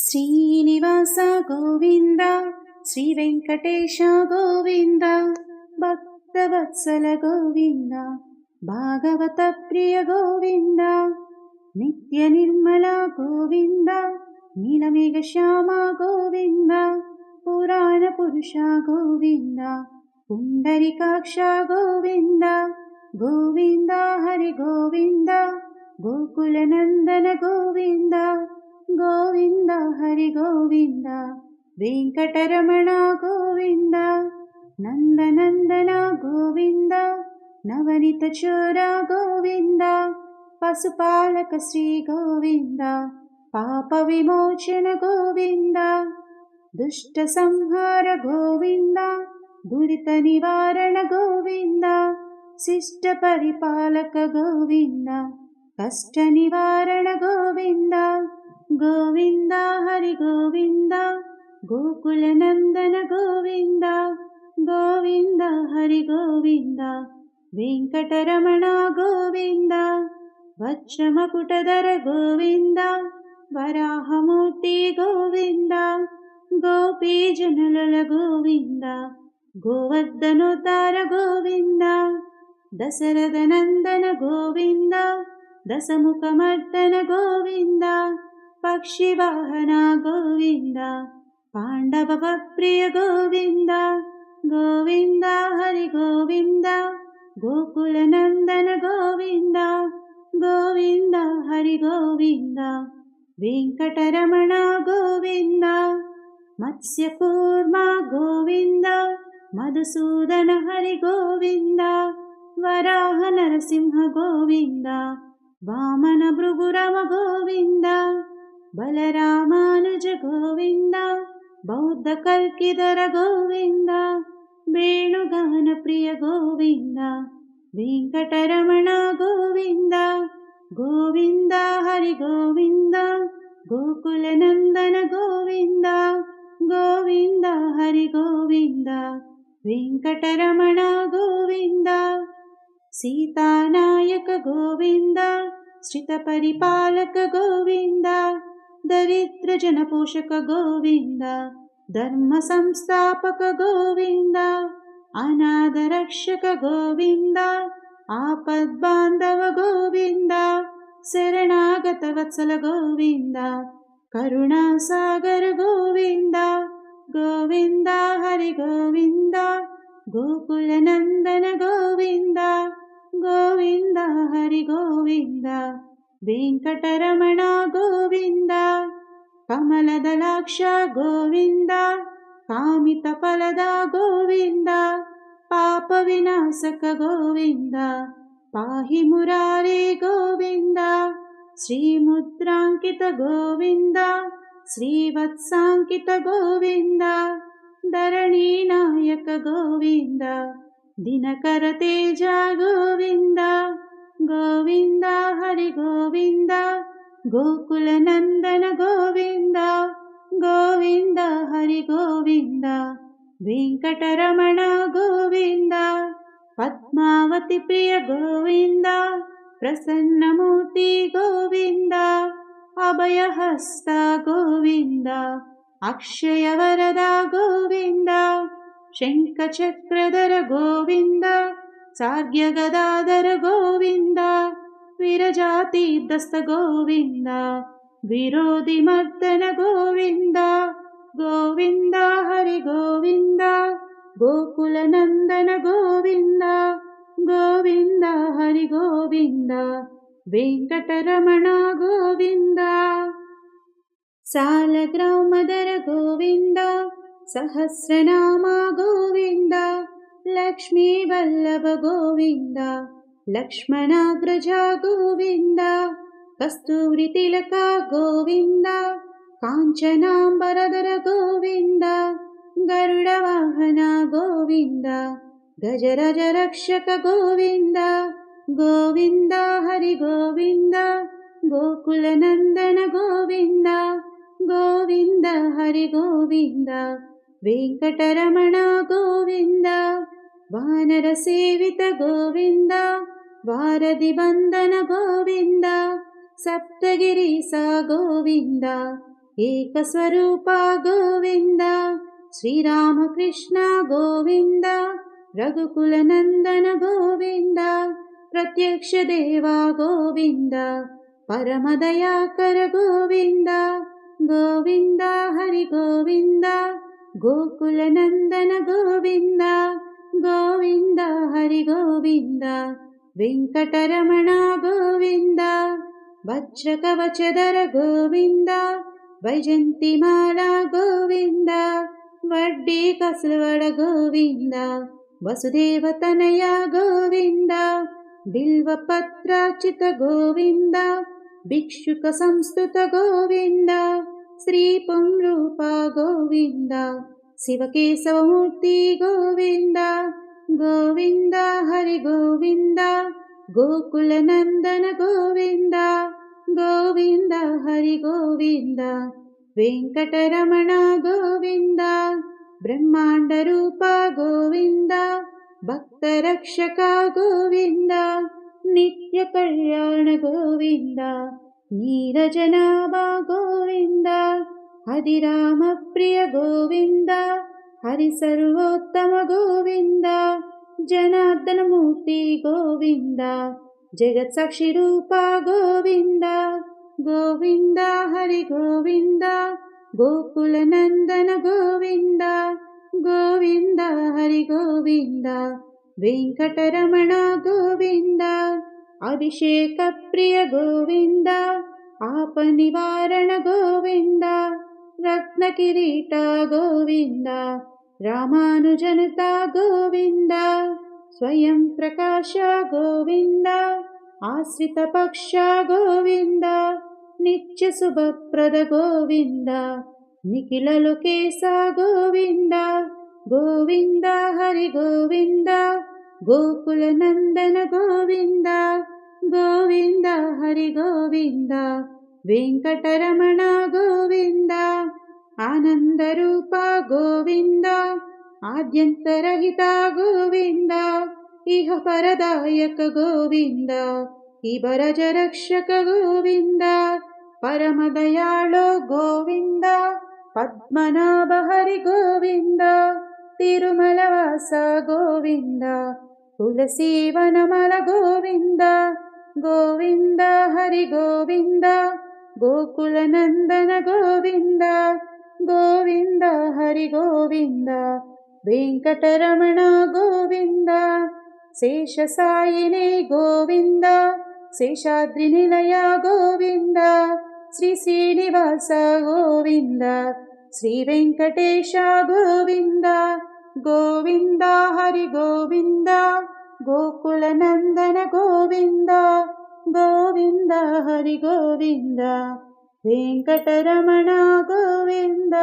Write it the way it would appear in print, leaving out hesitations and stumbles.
శ్రీనివాస గోవింద, శ్రీ వెంకటేశ గోవింద, భక్తవత్సల గోవింద, భాగవత ప్రియ గోవింద, నిత్య నిర్మల గోవింద, నీలమేఘ శ్యామ గోవింద, పురాణ పురుష గోవింద, పుండరీకాక్ష గోవింద, గోవింద హరి గోవింద, గోకుల నందన గోవింద, గోవింద హరి గోవింద, వెంకటరమణ గోవింద, నందనందన గోవింద, నవనిత చోర గోవింద, పశుపాలక శ్రీ గోవింద, పాప విమోచన గోవింద, దుష్ట సంహార గోవింద, దురిత నివారణ గోవింద, శిష్ట పరిపాలక గోవింద, కష్ట నివారణ గోవింద, గోవింద హరి గోవింద, గోకుల నందన గోవింద, గోవింద హరి గోవింద, వెంకటరమణ గోవింద, వజ్రమకుటధర గోవింద, వరాహమూర్తి గోవింద, గోపీజనుల గోవింద, గోవర్ధనోద్ధార గోవింద, దశరథ నందన గోవింద, దశముఖమర్దన గోవింద, పక్షివాహన గోవింద, పాండవ ప్రియ గోవింద, గోవింద హరి గోవింద, గోకుల నందన గోవింద, గోవింద హరి గోవింద, వెంకటరమణ గోవింద, మత్స్యకూర్మ గోవింద, మధుసూదన హరి గోవింద, వరాహ నరసింహ గోవింద, వామన భృగురమ గోవింద, బలరామానుజ గోవింద, బౌద్ధ కల్కిధర గోవింద, వేణుగాన ప్రియ గోవింద, వెంకటరమణ గోవింద, గోవింద హరి గోవింద, గోకుల నందన గోవింద, గోవింద హరి గోవింద, వెంకటరమణ గోవింద, సీతానాయక గోవింద, శ్రిత పరిపాలక గోవింద, దరిద్ర జన పోషక గోవింద, ధర్మ సంస్థాపక గోవింద, అనాథ రక్షక గోవింద, ఆపద్బాంధవ గోవింద, శరణాగత వత్సల గోవింద, కరుణాసాగర గోవింద, గోవింద హరి గోవింద, గోకుల నందన గోవింద, గోవింద హరి గోవింద, వెంకటరమణ గోవింద, కమలదలాక్ష గోవింద, కామిత ఫలద గోవింద, పాప వినాశక గోవింద, పాహి మురారే గోవింద, శ్రీముద్రాంకిత గోవింద, శ్రీవత్సాంకిత గోవింద, ధరణీ నాయక గోవింద, దినకర తేజ గోవింద, గోవింద హరి గోవింద, గోకుల నందన గోవింద, గోవింద హరి గోవింద, వెంకటరమణ గోవింద, పద్మావతి ప్రియ గోవింద, ప్రసన్నమూర్తి గోవింద, అభయహస్త గోవింద, అక్షయ వరద గోవింద, శంఖ చక్రధర గోవింద, సార్గ్య గదాధర గోవింద, విరజాతి దస్త గోవింద, విరోధి మర్దన గోవింద, గోవింద హరి గోవింద, గోకుల నందన గోవింద, గోవింద హరి గోవింద, వెంకటరమణ గోవింద, సాలగ్రామధర గోవింద, సహస్రనామ గోవింద, లక్ష్మీ వల్లభ గోవింద, లక్ష్మణాగ్రజ గోవింద, కస్తూరి తిలక గోవింద, కాంచనాంబరధర గోవింద, గరుడ వాహన గోవింద, గజరజ రక్షక గోవింద, గోవింద హరి గోవింద, గోకుల నందన గోవింద, గోవింద హరి గోవింద, వెంకటరమణ గోవింద, వానర సేవిత గోవింద, వారధి బంధన గోవింద, సప్తగిరీశ గోవింద, ಏಕಸ್ವರೂಪ ಗೋವಿಂದ ಶ್ರೀರಾಮಕೃಷ್ಣ ಗೋವಿಂದ ರಘುಕುಲನಂದನ ಗೋವಿಂದ ಪ್ರತ್ಯಕ್ಷ ದೇವ ಗೋವಿಂದ ಪರಮದಯಾಕರ ಗೋವಿಂದ ಗೋವಿಂದ ಹರಿ ಗೋವಿಂದ ಗೋಕುಲನಂದನ ಗೋವಿಂದ ಗೋವಿಂದ ಹರಿ ಗೋವಿಂದ ವೆಂಕಟರಮಣ ಗೋವಿಂದ ವಜ್ರಕವಚಧರ ಗೋವಿಂದ ವೈಜಂತಿಮಾಲಾ ಗೋವಿಂದ ವಡ್ಡಿ ಕಸವಡ ಗೋವಿಂದ ವಸುದೇವತನಯ ಗೋವಿಂದ ಬಿಲ್ವಪತ್ರಾಚಿತ ಗೋವಿಂದ ಭಿಕ್ಷುಕ ಸಂಸ್ತುತ ಗೋವಿಂದ ಶ್ರೀ ಪುಂರೂಪ ಗೋವಿಂದ ಶಿವಕೇಶವಮೂರ್ತಿ ಗೋವಿಂದ ಗೋವಿಂದ ಹರಿ ಗೋವಿಂದ ಗೋಕುಲನಂದನ ಗೋವಿಂದ ಗೋವಿಂದ ಹರಿ ಗೋವಿಂದ ವೆಂಕಟರಮಣ ಗೋವಿಂದ ಬ್ರಹ್ಮಾಂಡ ರೂಪ ಗೋವಿಂದ ಭಕ್ತರಕ್ಷಕ ಗೋವಿಂದ ನಿತ್ಯ ಕಲ್ಯಾಣ ಗೋವಿಂದ ನೀರಜನಾಭ ಗೋವಿಂದ ಹರಿರಾಮ ಪ್ರಿಯ ಗೋವಿಂದ ಹರಿ ಸರ್ವೋತ್ತಮ ಗೋವಿಂದ ಜನಾರ್ದನ ಮೂರ್ತಿ ಗೋವಿಂದ ಜಗತ್ಸಾಕ್ಷಿ ರೂಪ ಗೋವಿಂದ ಗೋವಿಂದ ಹರಿ ಗೋವಿಂದ ಗೋಕುಲನಂದನ ಗೋವಿಂದ ಗೋವಿಂದ ಹರಿ ಗೋವಿಂದ ವೆಂಕಟರಮಣ ಗೋವಿಂದ ಅಭಿಷೇಕ ಪ್ರಿಯ ಗೋವಿಂದ ಆಪ ನಿವಾರಣ ಗೋವಿಂದ ರತ್ನ ಕಿರೀಟ ಗೋವಿಂದ ರಾಮಾನುಜನುತ ಗೋವಿಂದ ಸ್ವಯಂ ಪ್ರಕಾಶ ಗೋವಿಂದ ಆಶ್ರಿತ ಪಕ್ಷ ಗೋವಿಂದ ನಿತ್ಯ ಶುಭಪ್ರದ ಗೋವಿಂದ ನಿಖಿಲ ಲೋಕೇಶ ಗೋವಿಂದ ಗೋವಿಂದ ಹರಿ ಗೋವಿಂದ ಗೋಕುಲನಂದನ ಗೋವಿಂದ ಗೋವಿಂದ ಹರಿ ಗೋವಿಂದ ವೆಂಕಟರಮಣ ಗೋವಿಂದ ಆನಂದ ರೂಪ ಗೋವಿಂದ ಆದ್ಯಂತರಹಿತ ಗೋವಿಂದ ಇಹ ಪರದಾಯಕ ಗೋವಿಂದ ಇಬರಜ ರಕ್ಷಕ ಗೋವಿಂದ ಪರಮದಯಾಳೋ ಗೋವಿಂದ ಪದ್ಮನಾಭ ಹರಿ ಗೋವಿಂದ ತಿರುಮಲವಾಸ ಗೋವಿಂದ ತುಳಸೀವನಮಲ ಗೋವಿಂದ ಗೋವಿಂದ ಹರಿ ಗೋವಿಂದ ಗೋಕುಲನಂದನ ಗೋವಿಂದ ಗೋವಿಂದ ಹರಿ ಗೋವಿಂದ ವೆಂಕಟರಮಣ ಗೋವಿಂದ ಶೇಷಸಾಯಿನೇ ಗೋವಿಂದ ಶೇಷಾದ್ರಿ ನಿಲಯ ಗೋವಿಂದ ಶ್ರೀ ಶ್ರೀನಿವಾಸ ಗೋವಿಂದ ಶ್ರೀ ವೆಂಕಟೇಶ ಗೋವಿಂದ ಗೋವಿಂದ ಹರಿ ಗೋವಿಂದ ಗೋಕುಲನಂದನ ಗೋವಿಂದ ಗೋವಿಂದ ಹರಿ ಗೋವಿಂದ ವೆಂಕಟರಮಣ ಗೋವಿಂದ.